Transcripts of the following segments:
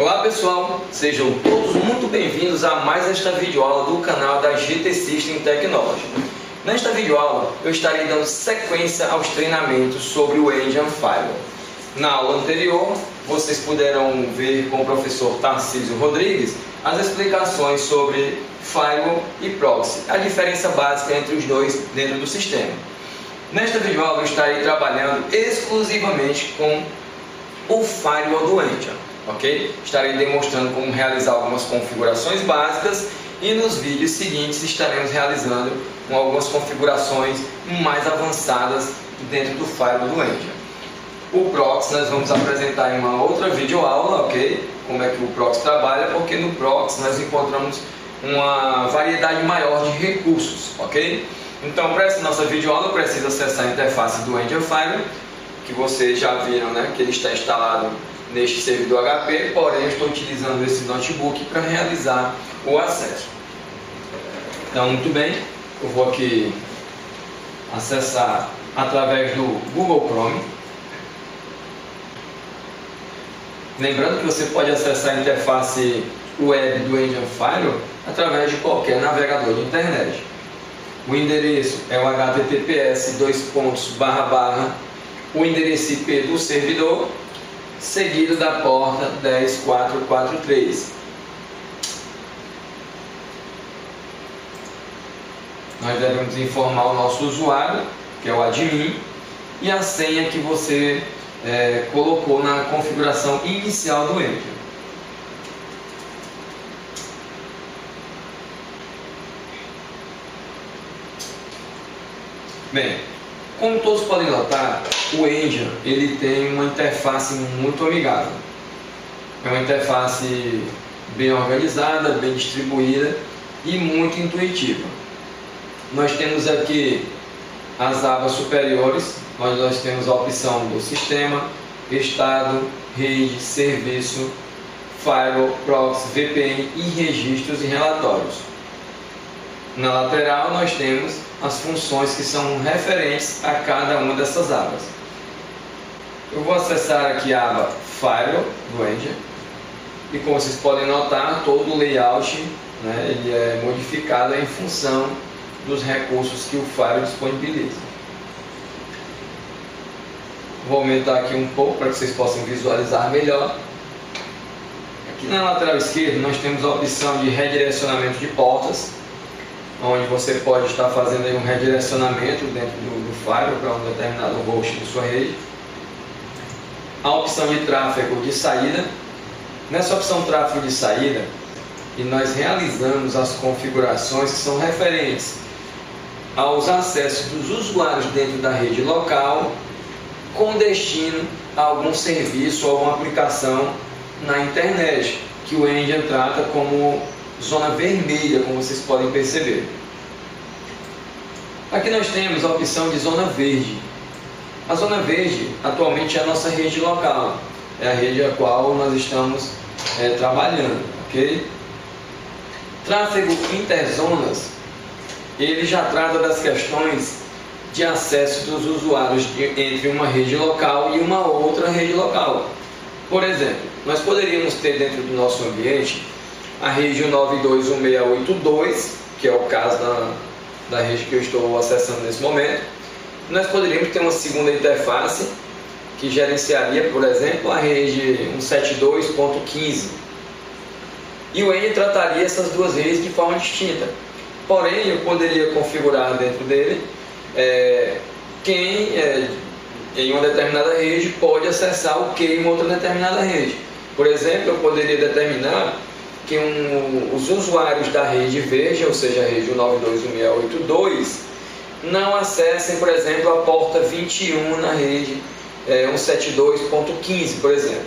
Olá pessoal, sejam todos muito bem-vindos a mais esta videoaula do canal da GT System Technology. Nesta videoaula eu estarei dando sequência aos treinamentos sobre o Engine Firewall. Na aula anterior, vocês puderam ver com o professor Tarcísio Rodrigues as explicações sobre Firewall e Proxy, a diferença básica entre os dois dentro do sistema. Nesta videoaula eu estarei trabalhando exclusivamente com o Firewall do Engine. Ok? Estarei demonstrando como realizar algumas configurações básicas e nos vídeos seguintes estaremos realizando algumas configurações mais avançadas dentro do Firewall do Engine. O Proxy nós vamos apresentar em uma outra videoaula, ok? Como é que o Proxy trabalha, porque no Proxy nós encontramos uma variedade maior de recursos, ok? Então para essa nossa videoaula eu preciso acessar a interface do Engine Firewall, que vocês já viram, né? Que ele está instalado neste servidor HP, porém eu estou utilizando esse notebook para realizar o acesso. Então, muito bem, eu vou aqui acessar através do Google Chrome. Lembrando que você pode acessar a interface web do Engine Firewall através de qualquer navegador de internet. O endereço é o https:// o endereço IP do servidor, seguido da porta 10443. Nós devemos informar o nosso usuário, que é o admin, e a senha que você colocou na configuração inicial do Engine. Bem, como todos podem notar, o Engine ele tem uma interface muito amigável. É uma interface bem organizada, bem distribuída e muito intuitiva. Nós temos aqui as abas superiores, onde nós temos a opção do sistema, estado, rede, serviço, firewall, proxy, VPN e registros e relatórios. Na lateral nós temos as funções que são referentes a cada uma dessas abas. Eu vou acessar aqui a aba Firewall do Engine e, como vocês podem notar, todo o layout, né, ele é modificado em função dos recursos que o Firewall disponibiliza. Vou aumentar aqui um pouco para que vocês possam visualizar melhor. Aqui na lateral esquerda nós temos a opção de redirecionamento de portas, onde você pode estar fazendo aí um redirecionamento dentro do Firewall para um determinado host de sua rede. A opção de tráfego de saída. Nessa opção tráfego de saída, e nós realizamos as configurações que são referentes aos acessos dos usuários dentro da rede local, com destino a algum serviço ou alguma aplicação na internet, que o Engine trata como zona vermelha, como vocês podem perceber. Aqui nós temos a opção de zona verde. A zona verde atualmente é a nossa rede local, é a rede a qual nós estamos trabalhando, ok? Tráfego interzonas, ele já trata das questões de acesso dos usuários entre uma rede local e uma outra rede local. Por exemplo, nós poderíamos ter dentro do nosso ambiente a rede 192.168.2, que é o caso da rede que eu estou acessando nesse momento. Nós poderíamos ter uma segunda interface que gerenciaria, por exemplo, a rede 172.15. E o Engine trataria essas duas redes de forma distinta. Porém, eu poderia configurar dentro dele quem em uma determinada rede pode acessar o que em uma outra determinada rede. Por exemplo, eu poderia determinar que os usuários da rede verde, ou seja, a rede 192.168.2, não acessem, por exemplo, a porta 21 na rede 172.15, por exemplo.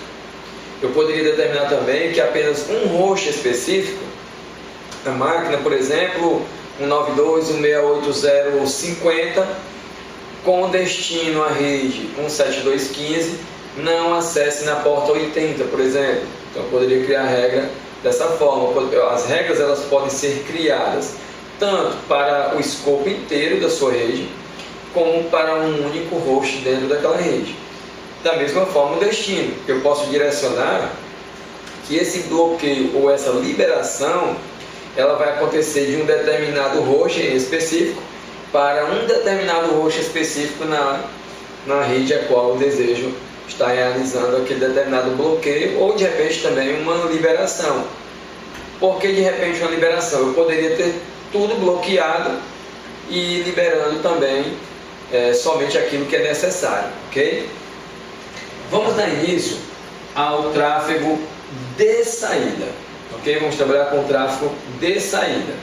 Eu poderia determinar também que apenas um host específico, a máquina, por exemplo, 192.168.0.50, com destino à rede 172.15, não acesse na porta 80, por exemplo. Então eu poderia criar a regra dessa forma. As regras elas podem ser criadas tanto para o escopo inteiro da sua rede, como para um único host dentro daquela rede. Da mesma forma o destino, eu posso direcionar que esse bloqueio ou essa liberação ela vai acontecer de um determinado host específico para um determinado host específico na rede a qual eu desejo estar realizando aquele determinado bloqueio, ou de repente também uma liberação. Por que de repente uma liberação? Eu poderia ter tudo bloqueado e liberando também somente aquilo que é necessário, ok? Vamos dar início ao tráfego de saída, ok? Vamos trabalhar com o tráfego de saída.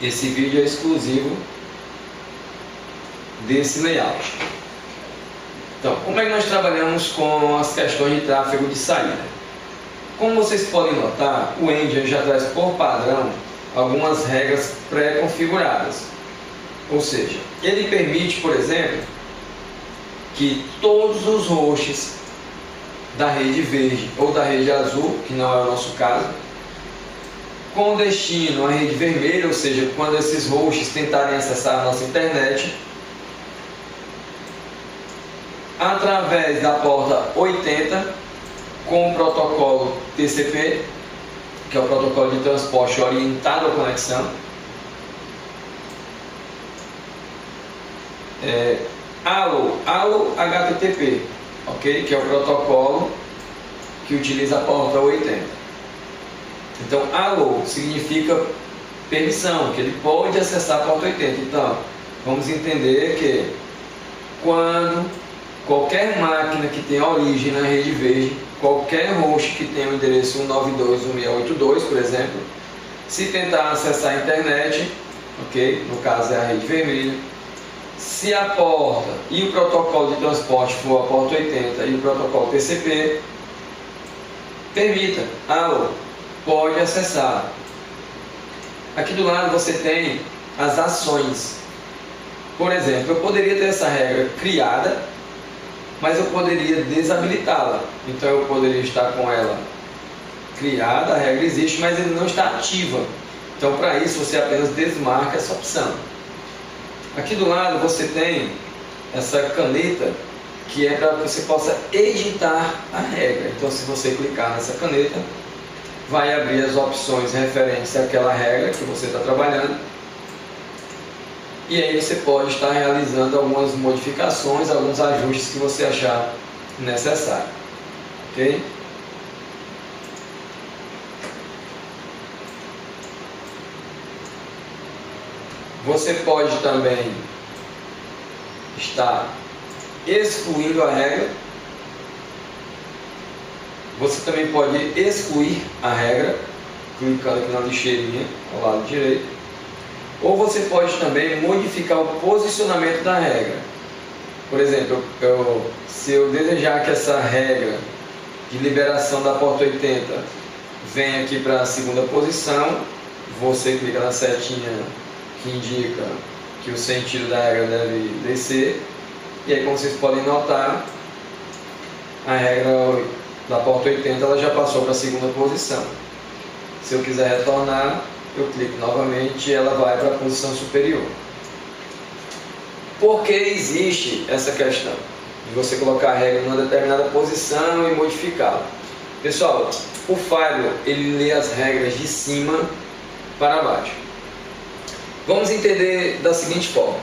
Esse vídeo é exclusivo desse layout. Então, como é que nós trabalhamos com as questões de tráfego de saída? Como vocês podem notar, o Engine já traz por padrão algumas regras pré-configuradas. Ou seja, ele permite, por exemplo, que todos os hosts da rede verde ou da rede azul, que não é o nosso caso, com destino à rede vermelha, ou seja, quando esses hosts tentarem acessar a nossa internet, através da porta 80, com o protocolo TCP, que é o protocolo de transporte orientado à conexão, ALO HTTP, ok? Que é o protocolo que utiliza a porta 80. Então, ALO significa permissão, que ele pode acessar a porta 80. Então, vamos entender que quando qualquer máquina que tenha origem na rede verde, qualquer host que tenha o endereço 192.168.2, por exemplo, se tentar acessar a internet, ok? No caso é a rede vermelha, se a porta e o protocolo de transporte for a porta 80 e o protocolo TCP, permita, pode acessar. Aqui do lado você tem as ações. Por exemplo, eu poderia ter essa regra criada, mas eu poderia desabilitá-la. Então eu poderia estar com ela criada, a regra existe, mas ele não está ativa. Então para isso você apenas desmarca essa opção. Aqui do lado você tem essa caneta que é para que você possa editar a regra. Então se você clicar nessa caneta, vai abrir as opções referentes àquela regra que você está trabalhando. E aí você pode estar realizando algumas modificações, alguns ajustes que você achar necessário. Ok? Você pode também estar excluindo a regra. Você também pode excluir a regra, clicando aqui na lixeirinha ao lado direito. Ou você pode também modificar o posicionamento da regra. Por exemplo, se eu desejar que essa regra de liberação da porta 80 venha aqui para a segunda posição, você clica na setinha que indica que o sentido da regra deve descer. E aí, como vocês podem notar, a regra da porta 80 ela já passou para a segunda posição. Se eu quiser retornar, eu clico novamente e ela vai para a posição superior. Por que existe essa questão de você colocar a regra em uma determinada posição e modificá-la? Pessoal, o Firewall ele lê as regras de cima para baixo. Vamos entender da seguinte forma.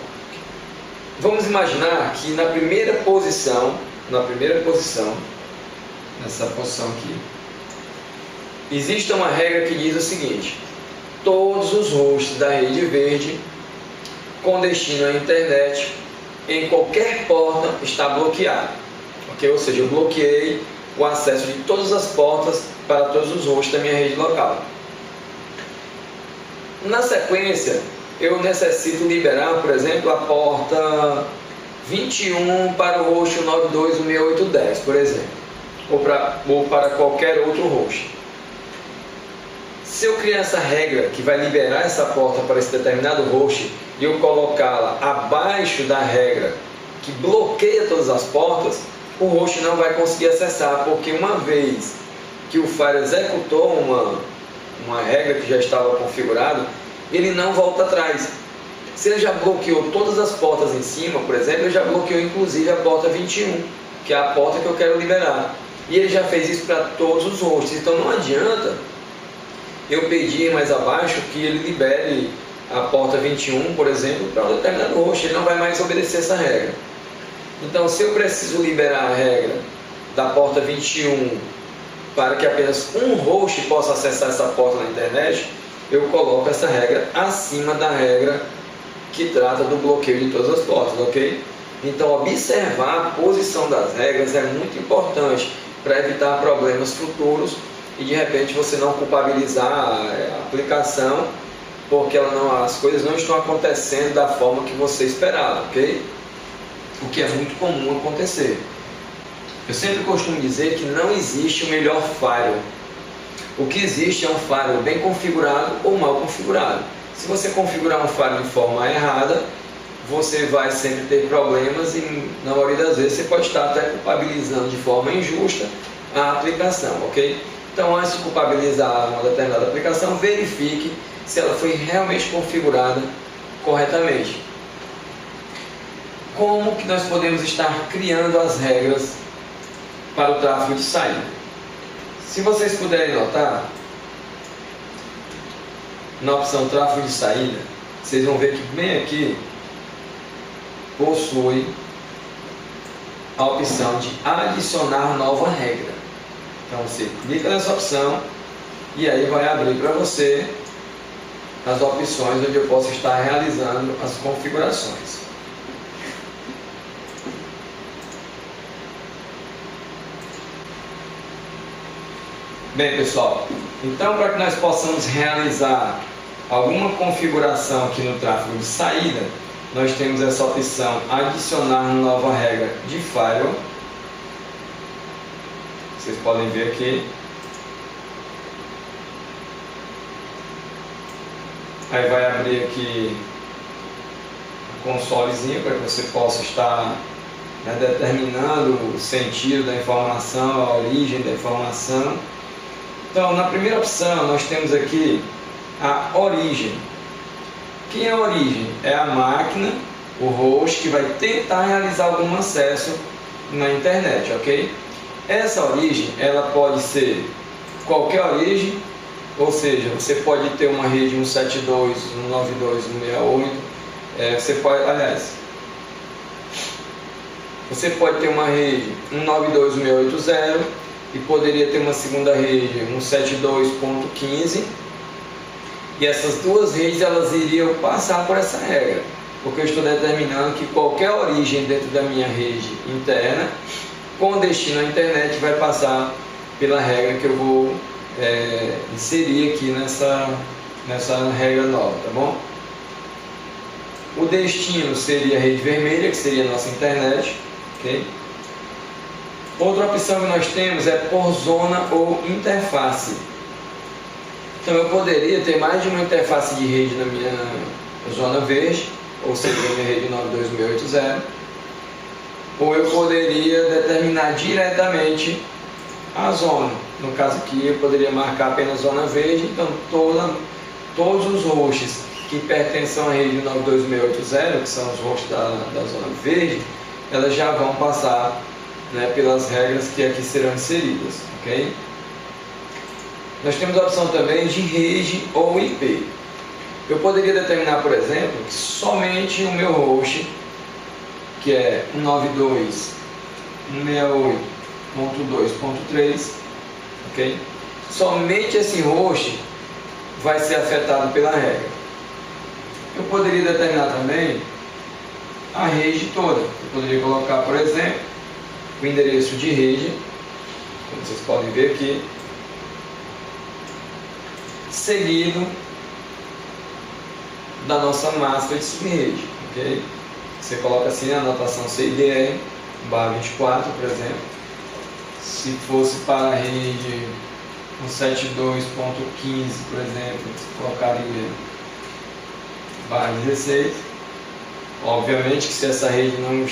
Vamos imaginar que na primeira posição, nessa posição aqui, existe uma regra que diz o seguinte: todos os hosts da rede verde com destino à internet em qualquer porta está bloqueado, ok? Ou seja, eu bloqueei o acesso de todas as portas para todos os hosts da minha rede local. Na sequência, eu necessito liberar, por exemplo, a porta 21 para o host 192.168.10, por exemplo, ou para qualquer outro host. Se eu criar essa regra que vai liberar essa porta para esse determinado host e eu colocá-la abaixo da regra que bloqueia todas as portas, o host não vai conseguir acessar, porque uma vez que o Firewall executou uma regra que já estava configurada, ele não volta atrás. Se ele já bloqueou todas as portas em cima, por exemplo, ele já bloqueou inclusive a porta 21, que é a porta que eu quero liberar. E ele já fez isso para todos os hosts. Então não adianta eu pedir mais abaixo que ele libere a porta 21, por exemplo, para um determinado host. Ele não vai mais obedecer essa regra. Então, se eu preciso liberar a regra da porta 21 para que apenas um host possa acessar essa porta na internet, eu coloco essa regra acima da regra que trata do bloqueio de todas as portas, ok? Então, observar a posição das regras é muito importante para evitar problemas futuros e de repente você não culpabilizar a aplicação porque as coisas não estão acontecendo da forma que você esperava, ok? O que é muito comum acontecer. Eu sempre costumo dizer que não existe o melhor firewall. O que existe é um firewall bem configurado ou mal configurado. Se você configurar um firewall de forma errada, você vai sempre ter problemas e na maioria das vezes você pode estar até culpabilizando de forma injusta a aplicação, ok? Então, antes de culpabilizar uma determinada aplicação, verifique se ela foi realmente configurada corretamente. Como que nós podemos estar criando as regras para o tráfego de saída? Se vocês puderem notar, na opção tráfego de saída, vocês vão ver que bem aqui possui a opção de adicionar nova regra. Então você clica nessa opção e aí vai abrir para você as opções onde eu posso estar realizando as configurações. Bem, pessoal, então para que nós possamos realizar alguma configuração aqui no tráfego de saída, nós temos essa opção adicionar nova regra de firewall. Vocês podem ver aqui. Aí vai abrir aqui o consolezinho para que você possa estar determinando o sentido da informação, a origem da informação. Então, na primeira opção, nós temos aqui a origem. Quem é a origem? É a máquina, o host, que vai tentar realizar algum acesso na internet, ok? Essa origem, ela pode ser qualquer origem, ou seja, você pode ter uma rede 172, 192, 168, você pode, aliás, você pode ter uma rede 192.168.0 e poderia ter uma segunda rede 172.15, e essas duas redes elas iriam passar por essa regra, porque eu estou determinando que qualquer origem dentro da minha rede interna com destino à internet vai passar pela regra que eu vou inserir aqui nessa regra nova, tá bom? O destino seria a rede vermelha, que seria a nossa internet, ok? Outra opção que nós temos é por zona ou interface. Então eu poderia ter mais de uma interface de rede na minha zona verde, ou seja, na minha rede 92680, ou eu poderia determinar diretamente a zona. No caso aqui eu poderia marcar apenas zona verde, então todos os hosts que pertencem à rede 92680, que são os hosts da zona verde, elas já vão passar pelas regras que aqui serão inseridas, ok? Nós temos a opção também de rede ou IP. Eu poderia determinar, por exemplo, que somente o meu host, que é 192.168.2.3, ok? Somente esse host vai ser afetado pela regra. Eu poderia determinar também a rede toda. Eu poderia colocar, por exemplo, o endereço de rede, como vocês podem ver aqui, seguido da nossa máscara de subrede, ok? Você coloca assim a anotação CIDR /24, por exemplo. Se fosse para a rede 172.15, por exemplo, você colocaria /16. Obviamente que se essa rede não,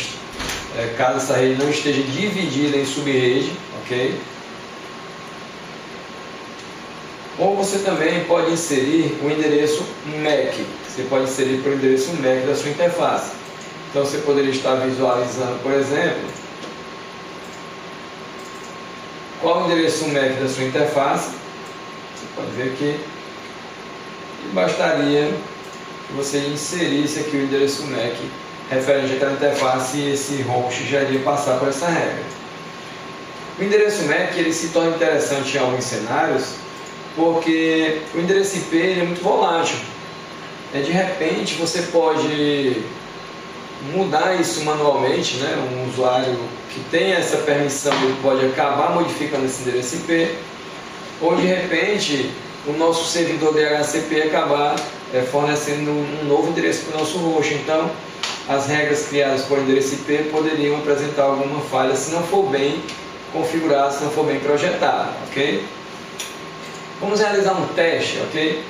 caso essa rede não esteja dividida em subrede, ok? Ou você também pode inserir o endereço MAC. Você pode inserir para o endereço MAC da sua interface. Então você poderia estar visualizando, por exemplo, qual o endereço MAC da sua interface. Você pode ver aqui. E bastaria que você inserisse aqui o endereço MAC referente àquela interface e esse host já iria passar por essa regra. O endereço MAC ele se torna interessante em alguns cenários porque o endereço IP ele é muito volátil. De repente você pode mudar isso manualmente, né? Um usuário que tem essa permissão ele pode acabar modificando esse endereço IP, ou de repente o nosso servidor DHCP acabar fornecendo um novo endereço para o nosso host. Então as regras criadas por endereço IP poderiam apresentar alguma falha se não for bem configurado, se não for bem projetado, ok? Vamos realizar um teste, ok?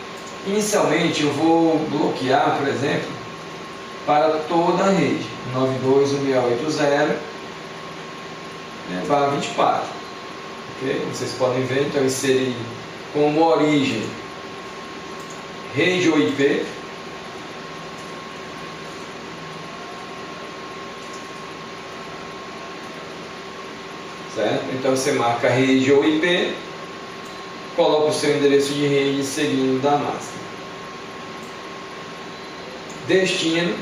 Inicialmente eu vou bloquear, por exemplo, para toda a rede 92.168.0/24, ok? Vocês podem ver, então eu inseri como origem rede ou IP. Certo? Então você marca rede ou IP, coloca o seu endereço de rede seguindo da máscara. Destino,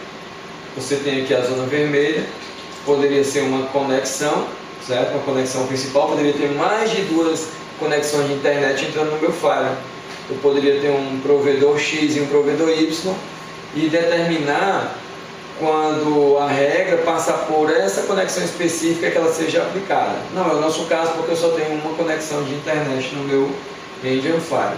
você tem aqui a zona vermelha, poderia ser uma conexão, certo? Uma conexão principal, poderia ter mais de 2 conexões de internet entrando no meu firewall. Eu poderia ter um provedor X e um provedor Y e determinar quando a regra passa por essa conexão específica que ela seja aplicada. Não é o nosso caso porque eu só tenho uma conexão de internet no meu Engine Firewall.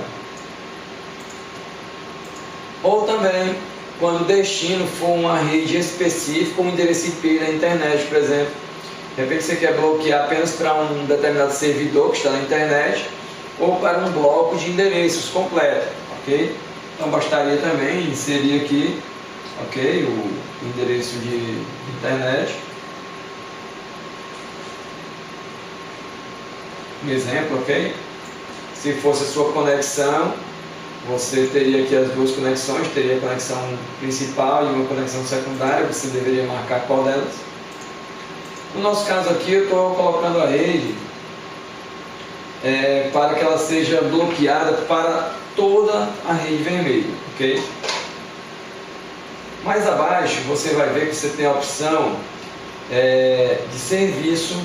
Ou também quando o destino for uma rede específica, um endereço IP na internet, por exemplo. De repente você quer bloquear apenas para um determinado servidor que está na internet ou para um bloco de endereços completo, ok? Então bastaria também inserir aqui, ok, o endereço de internet. Um exemplo, ok? Se fosse a sua conexão, você teria aqui as 2 conexões, teria a conexão principal e uma conexão secundária, você deveria marcar qual delas. No nosso caso aqui, eu estou colocando a rede para que ela seja bloqueada para toda a rede vermelha, ok? Mais abaixo, você vai ver que você tem a opção de serviço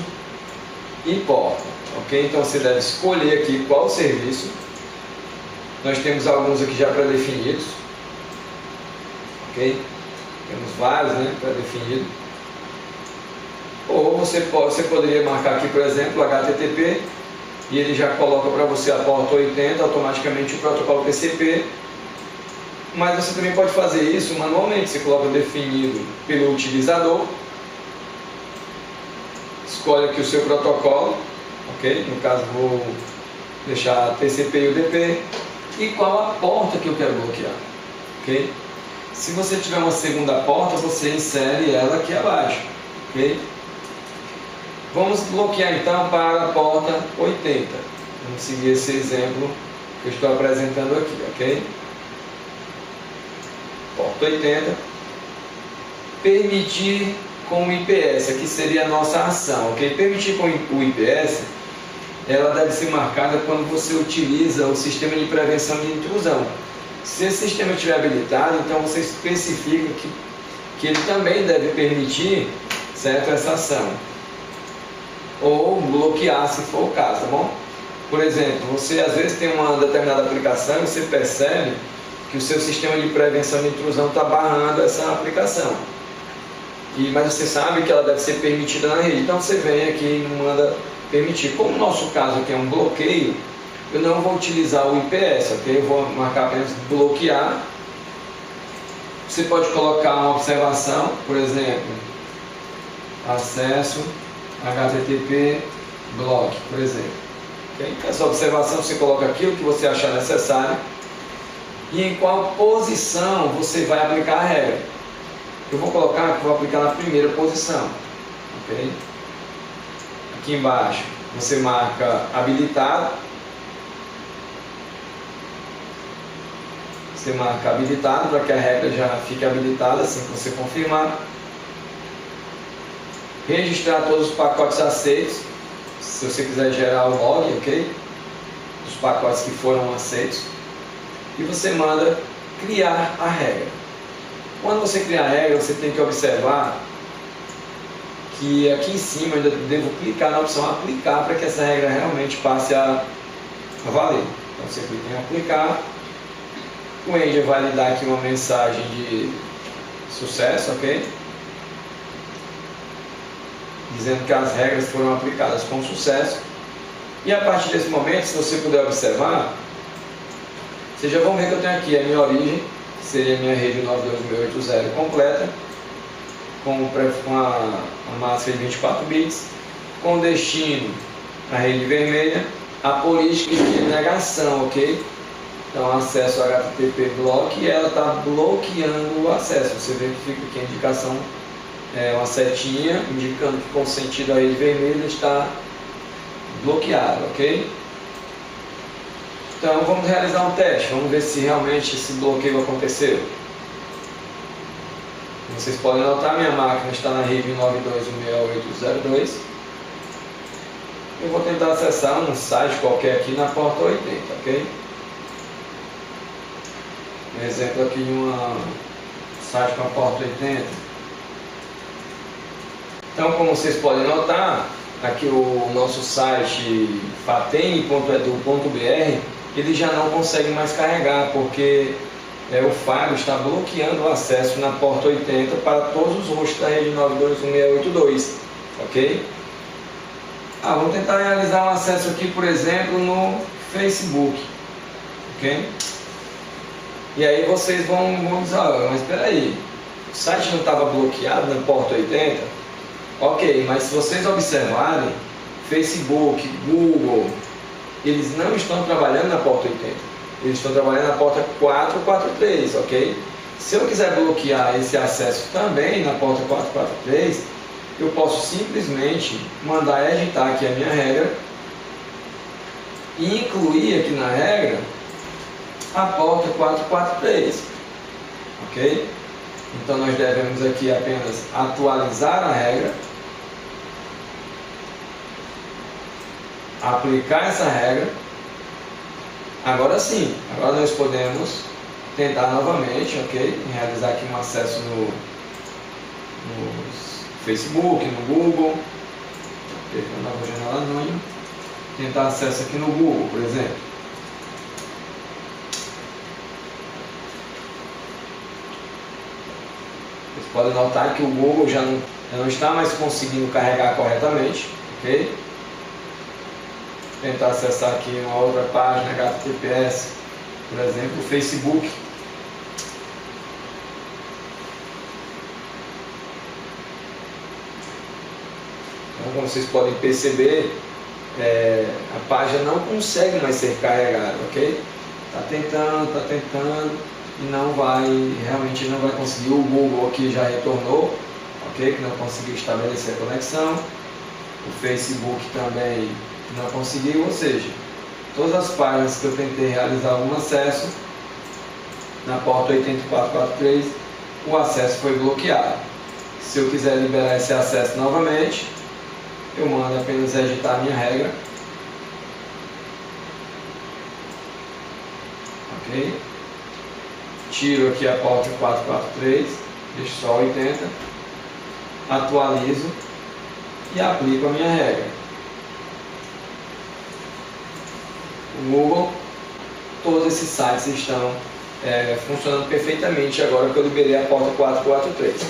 e porta, ok? Então você deve escolher aqui qual o serviço. Nós temos alguns aqui já pré-definidos, ok? Temos vários, né, pré-definidos. Ou você poderia marcar aqui, por exemplo, HTTP, e ele já coloca para você a porta 80, automaticamente o protocolo TCP. Mas você também pode fazer isso manualmente. Você coloca definido pelo utilizador, escolhe aqui o seu protocolo, ok? No caso vou deixar TCP e UDP, e qual a porta que eu quero bloquear, ok? Se você tiver uma segunda porta, você insere ela aqui abaixo, ok? Vamos bloquear então para a porta 80. Vamos seguir esse exemplo que eu estou apresentando aqui, ok? Porta 80. Permitir com o IPS, aqui seria a nossa ação, ok? Permitir com o IPS, ela deve ser marcada quando você utiliza o sistema de prevenção de intrusão. Se esse sistema estiver habilitado, então você especifica que ele também deve permitir, certo, essa ação. Ou bloquear, se for o caso, tá bom? Por exemplo, você às vezes tem uma determinada aplicação e você percebe que o seu sistema de prevenção de intrusão está barrando essa aplicação. Mas você sabe que ela deve ser permitida na rede, então você vem aqui e manda permitir. Como no nosso caso aqui é um bloqueio, eu não vou utilizar o IPS, ok? Eu vou marcar apenas bloquear. Você pode colocar uma observação, por exemplo, acesso HTTP block, por exemplo. Okay? Essa observação você coloca aquilo que você achar necessário e em qual posição você vai aplicar a regra. Eu vou colocar que vou aplicar na primeira posição, ok? Aqui embaixo você marca habilitado, você marca habilitado para que a regra já fique habilitada assim que você confirmar. Registrar todos os pacotes aceitos, se você quiser gerar o log, ok? Dos pacotes que foram aceitos. E você manda criar a regra. Quando você criar a regra, você tem que observar que aqui em cima eu ainda devo clicar na opção aplicar para que essa regra realmente passe a valer. Então você clica em aplicar, o Engine vai lhe dar aqui uma mensagem de sucesso, ok? Dizendo que as regras foram aplicadas com sucesso. E a partir desse momento, se você puder observar, vocês já vão ver que eu tenho aqui a minha origem, que seria a minha rede 92680 completa, com a máscara de 24 bits, com destino a rede vermelha, a política de negação, ok? Então acesso HTTP block, e ela está bloqueando o acesso. Você vê que fica aqui a indicação, uma setinha indicando que com sentido a rede vermelha está bloqueada, ok? Então vamos realizar um teste, vamos ver se realmente esse bloqueio aconteceu. Vocês podem notar, minha máquina está na rede 92.168.02. Eu vou tentar acessar um site qualquer aqui na porta 80, ok? Um exemplo aqui de um site com a porta 80. Então, como vocês podem notar, aqui o nosso site fatem.edu.br, ele já não consegue mais carregar, porque o Fábio está bloqueando o acesso na porta 80 para todos os hosts da rede 92.168.2, ok? Vamos tentar realizar um acesso aqui, por exemplo, no Facebook, ok? E aí vocês vão dizer, mas espera aí, o site não estava bloqueado na porta 80? Ok, mas se vocês observarem, Facebook, Google, eles não estão trabalhando na porta 80. Eles estão trabalhando na porta 443, ok? Se eu quiser bloquear esse acesso também na porta 443, eu posso simplesmente mandar editar aqui a minha regra e incluir aqui na regra a porta 443, ok? Então nós devemos aqui apenas atualizar a regra, aplicar essa regra. Agora sim, agora nós podemos tentar novamente, ok? Realizar aqui um acesso no Facebook, no Google, uma nova janela anônima, tentar acesso aqui no Google, por exemplo. Vocês podem notar que o Google já não está mais conseguindo carregar corretamente, ok? Tentar acessar aqui uma outra página HTTPS, por exemplo, o Facebook. Então, como vocês podem perceber, a página não consegue mais ser carregada, ok? Está tentando e não vai, realmente não vai conseguir. O Google aqui já retornou, ok? Que não conseguiu estabelecer a conexão. O Facebook também não conseguiu, ou seja, todas as páginas que eu tentei realizar um acesso na porta 8443, o acesso foi bloqueado. Se eu quiser liberar esse acesso novamente, eu mando apenas editar a minha regra, ok? Tiro aqui a porta 443, deixo só 80, atualizo e aplico a minha regra. O Google, todos esses sites estão funcionando perfeitamente agora que eu liberei a porta 443.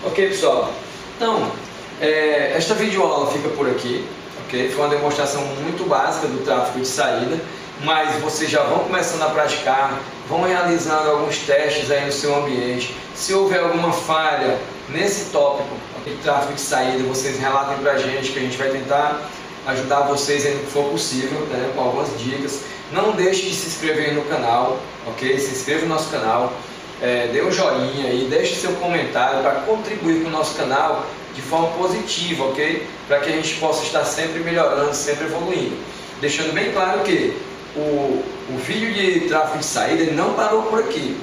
Ok, pessoal? Então, esta videoaula fica por aqui, ok? Foi uma demonstração muito básica do tráfego de saída, mas vocês já vão começando a praticar, vão realizando alguns testes aí no seu ambiente. Se houver alguma falha nesse tópico de tráfego de saída, vocês relatem para a gente, que a gente vai tentar ajudar vocês ainda que for possível, né, com algumas dicas. Não deixe de se inscrever no canal, ok? Se inscreva no nosso canal, dê um joinha aí, deixe seu comentário para contribuir com o nosso canal de forma positiva, ok? Para que a gente possa estar sempre melhorando, sempre evoluindo. Deixando bem claro que o vídeo de tráfego de saída ele não parou por aqui.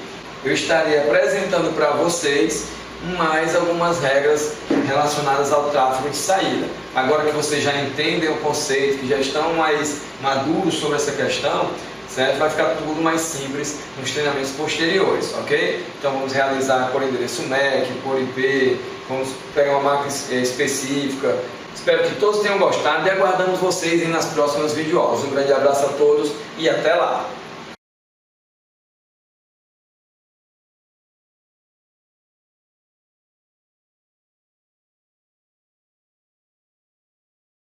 Eu estarei apresentando para vocês mais algumas regras relacionadas ao tráfego de saída. Agora que vocês já entendem o conceito, que já estão mais maduros sobre essa questão, certo? Vai ficar tudo mais simples nos treinamentos posteriores, ok? Então vamos realizar por endereço MAC, por IP, vamos pegar uma marca específica. Espero que todos tenham gostado e aguardamos vocês nas próximas videoaulas. Um grande abraço a todos e até lá!